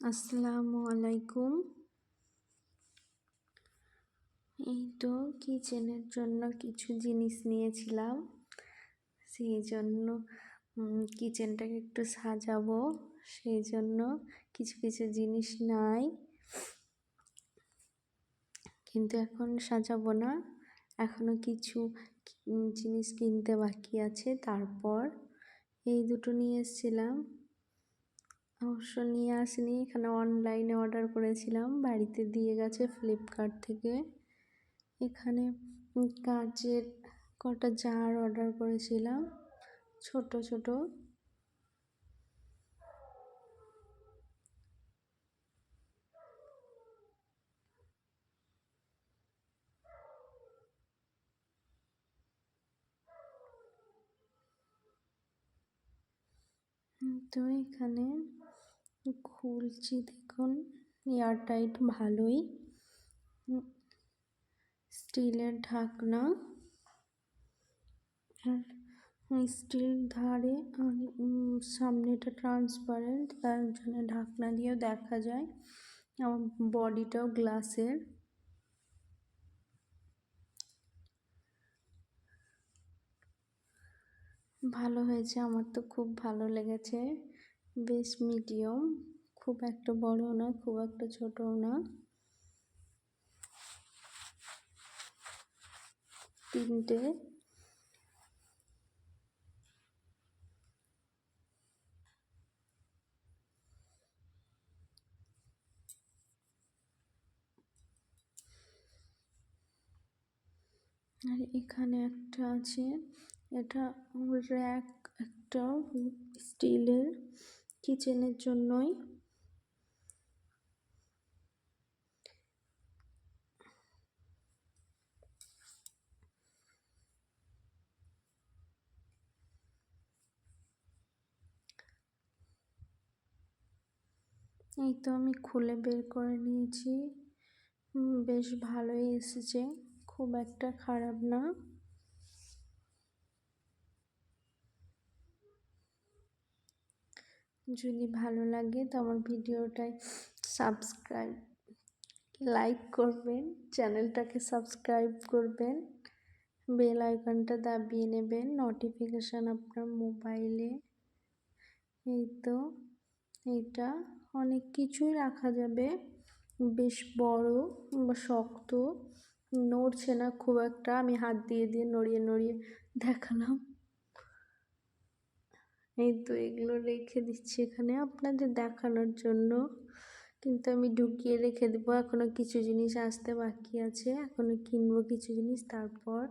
আসসালামু আলাইকুম। এই তো কিচেনের জন্য কিছু জিনিস নিয়েছিলাম, সেই জন্য কিচেনটাকে একটু সাজাবো, সেই জন্য কিছু কিছু জিনিস নাই, কিন্তু এখন সাজাবো না, এখনো কিছু জিনিস কিনতে বাকি আছে। তারপর এই দুটো নিয়ে এসেছিলাম, অবশ্য নিয়ে আসিনি, এখানে অনলাইনে অর্ডার করেছিলাম, বাড়িতে দিয়ে গেছে ফ্লিপকার্ট থেকে। এখানে কাচের কটা জার অর্ডার করেছিলাম, ছোট ছোট। তো এখানে খুলছি, দেখুন এয়ারটাইট, ভালোই, স্টিলের ঢাকনা, আর স্টিল ধারে সামনেটা ট্রান্সপারেন্ট, তার জন্য ঢাকনা দিয়েও দেখা যায়, আমার বডিটাও গ্লাসের। ভালো হয়েছে, আমার তো খুব ভালো লেগেছে, বেশ মিডিয়াম, খুব একটা বড় না, খুব একটা ছোটও না। তিনটে, আর এখানে একটা আছে, এটা র্যাক, একটা স্টিলের, কিচেনের জন্যই। এই তো আমি খুলে বের করে নিয়েছি, বেশ ভালোই এসেছে, খুব একটা খারাপ না। যদি ভালো লাগে তো আমার ভিডিওটায় সাবস্ক্রাইব, লাইক করবেন, চ্যানেলটাকে সাবস্ক্রাইব করবেন, বেল আইকনটা দাবিয়ে নেবেন, নোটিফিকেশান আপনার মোবাইলে। এই তো, এইটা অনেক কিছুই রাখা যাবে, বেশ বড় বা শক্ত, নড়ছে না খুব একটা, আমি হাত দিয়ে দিয়ে নড়িয়ে নড়িয়ে দেখালাম। এই তো এগুলো রেখে দিচ্ছি এখানে আপনাদের দেখানোর জন্য, কিন্তু আমি ঢুকিয়ে রেখে দেবো, এখনো কিছু জিনিস আসতে বাকি আছে, এখনো কিনবো কিছু জিনিস। তারপর